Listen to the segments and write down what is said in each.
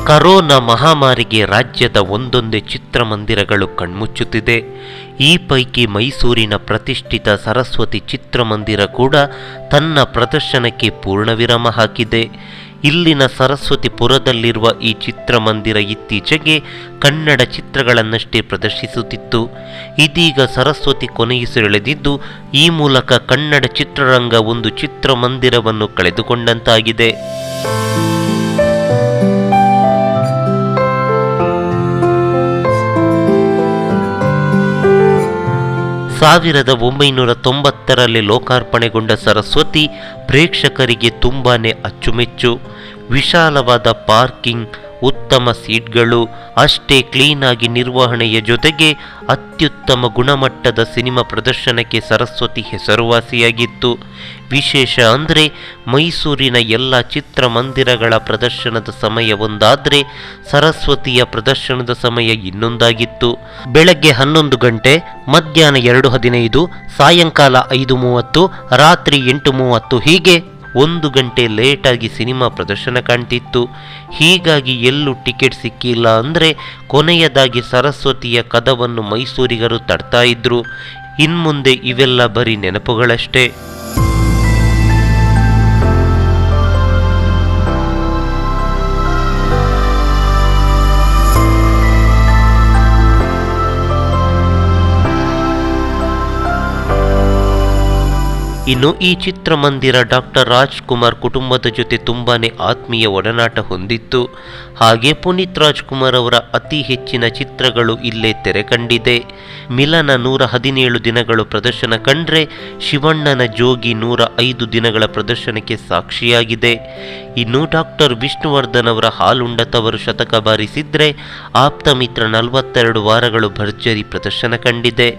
Corona ಮಹಾಮಾರಿಗೆ ರಾಜ್ಯದ ಒಂದೊಂದೇ ಚಿತ್ರಮಂದಿರಗಳು ಕಣ್ಮುಚ್ಚುತ್ತಿದೆ. ಈ ಪೈಕಿ ಮೈಸೂರಿನ ಪ್ರತಿಷ್ಠಿತ ಸರಸ್ವತಿ ಚಿತ್ರಮಂದಿರ ಕೂಡ ತನ್ನ ಪ್ರದರ್ಶನಕ್ಕೆ ಪೂರ್ಣವಿರಾಮ ಹಾಕಿದೆ. ಇಲ್ಲಿನ ಸರಸ್ವತಿಪುರದಲ್ಲಿರುವ ಈ ಚಿತ್ರಮಂದಿರ ಇತ್ತೀಚೆಗೆ ಕನ್ನಡ ಚಿತ್ರಗಳನ್ನಷ್ಟೇ ಪ್ರದರ್ಶಿಸುತ್ತಿತ್ತು. ಇದೀಗ ಸರಸ್ವತಿ ಕೊನೆಯುಸಿರೆಳೆದಿದ್ದು, ಈ ಮೂಲಕ ಕನ್ನಡ ಚಿತ್ರರಂಗ ಒಂದು ಚಿತ್ರಮಂದಿರವನ್ನು ಕಳೆದುಕೊಂಡಂತಾಗಿದೆ. 1990ರಲ್ಲಿ ಲೋಕಾರ್ಪಣೆಗೊಂಡ ಸರಸ್ವತಿ ಪ್ರೇಕ್ಷಕರಿಗೆ ತುಂಬಾನೇ ಅಚ್ಚುಮೆಚ್ಚು. ವಿಶಾಲವಾದ ಪಾರ್ಕಿಂಗ್, ಉತ್ತಮ ಸೀಟ್ಗಳು, ಅಷ್ಟೇ ಕ್ಲೀನಾಗಿ ನಿರ್ವಹಣೆಯ ಜೊತೆಗೆ ಅತ್ಯುತ್ತಮ ಗುಣಮಟ್ಟದ ಸಿನಿಮಾ ಪ್ರದರ್ಶನಕ್ಕೆ ಸರಸ್ವತಿ ಹೆಸರುವಾಸಿಯಾಗಿತ್ತು. ವಿಶೇಷ ಅಂದರೆ ಮೈಸೂರಿನ ಎಲ್ಲ ಚಿತ್ರಮಂದಿರಗಳ ಪ್ರದರ್ಶನದ ಸಮಯ ಒಂದಾದರೆ ಸರಸ್ವತಿಯ ಪ್ರದರ್ಶನದ ಸಮಯ ಇನ್ನೊಂದಾಗಿತ್ತು. ಬೆಳಗ್ಗೆ 11 ಗಂಟೆ, ಮಧ್ಯಾಹ್ನ 2:15, ಸಾಯಂಕಾಲ 5:30, ರಾತ್ರಿ 8:30 ಹೀಗೆ 1 ಗಂಟೆ ಲೇಟಾಗಿ ಸಿನಿಮಾ ಪ್ರದರ್ಶನ ಕಾಣ್ತಿತ್ತು. ಹೀಗಾಗಿ ಎಲ್ಲೂ ಟಿಕೆಟ್ ಸಿಕ್ಕಿಲ್ಲ ಅಂದರೆ ಕೊನೆಯದಾಗಿ ಸರಸ್ವತಿಯ ಕದವನ್ನು ಮೈಸೂರಿಗರು ತಡ್ತಾ ಇದ್ರು. ಇನ್ಮುಂದೆ ಇವೆಲ್ಲ ಬರೀ ನೆನಪುಗಳಷ್ಟೇ. ಇನ್ನು ಈ ಚಿತ್ರಮಂದಿರ ಡಾಕ್ಟರ್ ರಾಜ್ಕುಮಾರ್ ಕುಟುಂಬದ ಜೊತೆ ತುಂಬಾನೇ ಆತ್ಮೀಯ ಒಡನಾಟ ಹೊಂದಿತ್ತು. ಹಾಗೆ ಪುನೀತ್ ರಾಜ್ಕುಮಾರ್ ಅವರ ಅತಿ ಹೆಚ್ಚಿನ ಚಿತ್ರಗಳು ಇಲ್ಲೇ ತೆರೆ ಕಂಡಿದೆ. ಮಿಲನ 117 ದಿನಗಳು ಪ್ರದರ್ಶನ ಕಂಡ್ರೆ ಶಿವಣ್ಣನ ಜೋಗಿ 105 ದಿನಗಳ ಪ್ರದರ್ಶನಕ್ಕೆ ಸಾಕ್ಷಿಯಾಗಿದೆ. ಇನ್ನು ಡಾಕ್ಟರ್ ವಿಷ್ಣುವರ್ಧನ್ ಅವರ ಹಾಲುಂಡ ತವರು ಶತಕ ಬಾರಿಸಿದ್ರೆ ಆಪ್ತಮಿತ್ರ 42 ವಾರಗಳು ಭರ್ಜರಿ ಪ್ರದರ್ಶನ ಕಂಡಿದೆ.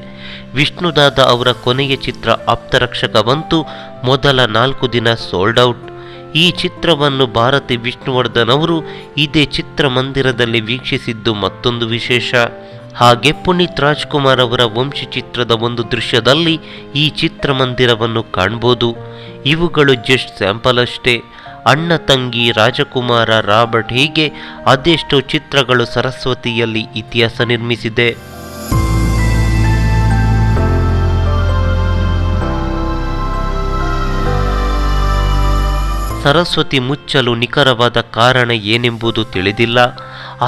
ವಿಷ್ಣುದಾದ ಅವರ ಕೊನೆಯ ಚಿತ್ರ ಆಪ್ತರಕ್ಷಕವಂತೂ ಮೊದಲ 4 ದಿನ ಸೋಲ್ಡ್ ಔಟ್. ಈ ಚಿತ್ರವನ್ನು ಭಾರತಿ ವಿಷ್ಣುವರ್ಧನ್ ಅವರು ಇದೇ ಚಿತ್ರಮಂದಿರದಲ್ಲಿ ವೀಕ್ಷಿಸಿದ್ದು ಮತ್ತೊಂದು ವಿಶೇಷ. ಹಾಗೆ ಪುನೀತ್ ರಾಜ್ಕುಮಾರ್ ಅವರ ವಂಶಿ ಚಿತ್ರದ ಒಂದು ದೃಶ್ಯದಲ್ಲಿ ಈ ಚಿತ್ರಮಂದಿರವನ್ನು ಕಾಣ್ಬೋದು. ಇವುಗಳು ಜಸ್ಟ್ ಸ್ಯಾಂಪಲ್ ಅಷ್ಟೇ. ಅಣ್ಣ ತಂಗಿ, ರಾಜಕುಮಾರ, ರಾಬರ್ಟ್ ಹೀಗೆ ಅದೆಷ್ಟೋ ಚಿತ್ರಗಳು ಸರಸ್ವತಿಯಲ್ಲಿ ಇತಿಹಾಸ ನಿರ್ಮಿಸಿದೆ. ಸರಸ್ವತಿ ಮುಚ್ಚಲು ನಿಖರವಾದ ಕಾರಣ ಏನೆಂಬುದು ತಿಳಿದಿಲ್ಲ.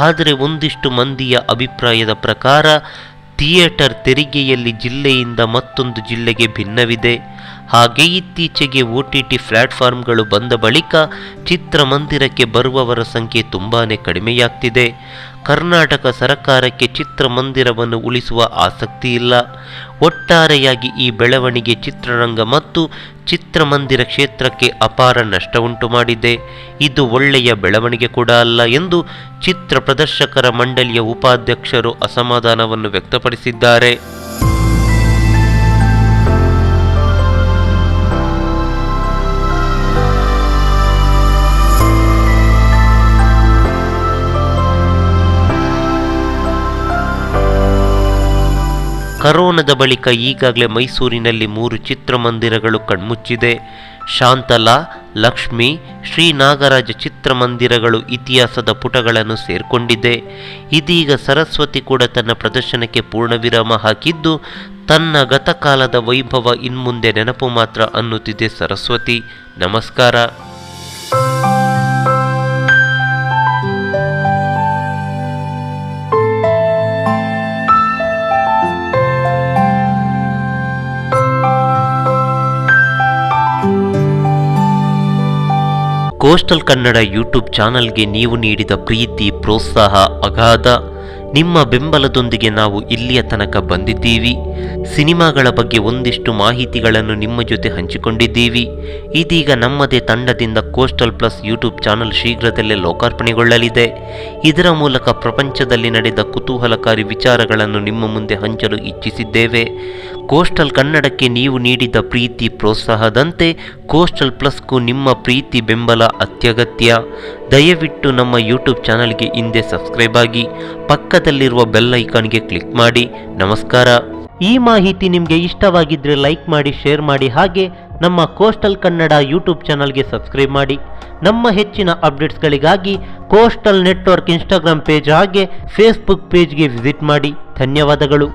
ಆದರೆ ಒಂದಿಷ್ಟು ಮಂದಿಯ ಅಭಿಪ್ರಾಯದ ಪ್ರಕಾರ ಥಿಯೇಟರ್ ತೆರಿಗೆಯಲ್ಲಿ ಜಿಲ್ಲೆಯಿಂದ ಮತ್ತೊಂದು ಜಿಲ್ಲೆಗೆ ಭಿನ್ನವಿದೆ. ಹಾಗೆ ಇತ್ತೀಚೆಗೆ OTT ಪ್ಲಾಟ್ಫಾರ್ಮ್ಗಳು ಬಂದ ಬಳಿಕ ಚಿತ್ರಮಂದಿರಕ್ಕೆ ಬರುವವರ ಸಂಖ್ಯೆ ತುಂಬಾನೇ ಕಡಿಮೆಯಾಗ್ತಿದೆ. ಕರ್ನಾಟಕ ಸರ್ಕಾರಕ್ಕೆ ಚಿತ್ರಮಂದಿರವನ್ನು ಉಳಿಸುವ ಆಸಕ್ತಿ ಇಲ್ಲ. ಒಟ್ಟಾರೆಯಾಗಿ ಈ ಬೆಳವಣಿಗೆ ಚಿತ್ರರಂಗ ಮತ್ತು ಚಿತ್ರಮಂದಿರ ಕ್ಷೇತ್ರಕ್ಕೆ ಅಪಾರ ನಷ್ಟ ಉಂಟು ಮಾಡಿದೆ. ಇದು ಒಳ್ಳೆಯ ಬೆಳವಣಿಗೆ ಕೂಡ ಅಲ್ಲ ಎಂದು ಚಿತ್ರ ಪ್ರದರ್ಶಕರ ಮಂಡಳಿಯ ಉಪಾಧ್ಯಕ್ಷರು ಅಸಮಾಧಾನವನ್ನು ವ್ಯಕ್ತಪಡಿಸಿದ್ದಾರೆ. ಕರೋನಾದ ಬಳಿಕ ಈಗಾಗಲೇ ಮೈಸೂರಿನಲ್ಲಿ 3 ಚಿತ್ರಮಂದಿರಗಳು ಕಣ್ಮುಚ್ಚಿದೆ. ಶಾಂತಲಾ, ಲಕ್ಷ್ಮಿ, ಶ್ರೀ ನಾಗರಾಜ ಚಿತ್ರಮಂದಿರಗಳು ಇತಿಹಾಸದ ಪುಟಗಳನ್ನು ಸೇರ್ಕೊಂಡಿದೆ. ಇದೀಗ ಸರಸ್ವತಿ ಕೂಡ ತನ್ನ ಪ್ರದರ್ಶನಕ್ಕೆ ಪೂರ್ಣವಿರಾಮ ಹಾಕಿದ್ದು, ತನ್ನ ಗತಕಾಲದ ವೈಭವ ಇನ್ಮುಂದೆ ನೆನಪು ಮಾತ್ರ ಅನ್ನುತ್ತಿದೆ ಸರಸ್ವತಿ. ನಮಸ್ಕಾರ. ಕೋಸ್ಟಲ್ ಕನ್ನಡ ಯೂಟ್ಯೂಬ್ ಚಾನಲ್ಗೆ ನೀವು ನೀಡಿದ ಪ್ರೀತಿ, ಪ್ರೋತ್ಸಾಹ ಅಗಾಧ. ನಿಮ್ಮ ಬೆಂಬಲದೊಂದಿಗೆ ನಾವು ಇಲ್ಲಿಯ ತನಕ ಬಂದಿದ್ದೀವಿ. ಸಿನಿಮಾಗಳ ಬಗ್ಗೆ ಒಂದಿಷ್ಟು ಮಾಹಿತಿಗಳನ್ನು ನಿಮ್ಮ ಜೊತೆ ಹಂಚಿಕೊಂಡಿದ್ದೀವಿ. ಇದೀಗ ನಮ್ಮದೇ ತಂಡದಿಂದ ಕೋಸ್ಟಲ್ ಪ್ಲಸ್ ಯೂಟ್ಯೂಬ್ ಚಾನಲ್ ಶೀಘ್ರದಲ್ಲೇ ಲೋಕಾರ್ಪಣೆಗೊಳ್ಳಲಿದೆ. ಇದರ ಮೂಲಕ ಪ್ರಪಂಚದಲ್ಲಿ ನಡೆದ ಕುತೂಹಲಕಾರಿ ವಿಚಾರಗಳನ್ನು ನಿಮ್ಮ ಮುಂದೆ ಹಂಚಲು ಇಚ್ಛಿಸಿದ್ದೇವೆ. ಕೋಸ್ಟಲ್ ಕನ್ನಡಕ್ಕೆ ನೀವು ನೀಡಿದ ಪ್ರೀತಿ ಪ್ರೋತ್ಸಾಹದಂತೆ ಕೋಸ್ಟಲ್ ಪ್ಲಸ್ಗೂ ನಿಮ್ಮ ಪ್ರೀತಿ ಬೆಂಬಲ ಅತ್ಯಗತ್ಯ. ದಯವಿಟ್ಟು ನಮ್ಮ ಯೂಟ್ಯೂಬ್ ಚಾನಲ್ಗೆ ಹಿಂದೆ ಸಬ್ಸ್ಕ್ರೈಬ್ ಆಗಿ, ಪಕ್ಕದಲ್ಲಿರುವ ಬೆಲ್ ಐಕಾನ್ಗೆ ಕ್ಲಿಕ್ ಮಾಡಿ. ನಮಸ್ಕಾರ. ಈ ಮಾಹಿತಿ ನಿಮಗೆ ಇಷ್ಟವಾಗಿದ್ದರೆ ಲೈಕ್ ಮಾಡಿ, ಶೇರ್ ಮಾಡಿ. ಹಾಗೆ ನಮ್ಮ ಕೋಸ್ಟಲ್ ಕನ್ನಡ ಯೂಟ್ಯೂಬ್ ಚಾನಲ್ಗೆ ಸಬ್ಸ್ಕ್ರೈಬ್ ಮಾಡಿ. ನಮ್ಮ ಹೆಚ್ಚಿನ ಅಪ್ಡೇಟ್ಸ್ಗಳಿಗಾಗಿ ಕೋಸ್ಟಲ್ ನೆಟ್ವರ್ಕ್ ಇನ್ಸ್ಟಾಗ್ರಾಮ್ ಪೇಜ್ ಹಾಗೆ ಫೇಸ್ಬುಕ್ ಪೇಜ್ಗೆ ವಿಸಿಟ್ ಮಾಡಿ. ಧನ್ಯವಾದಗಳು.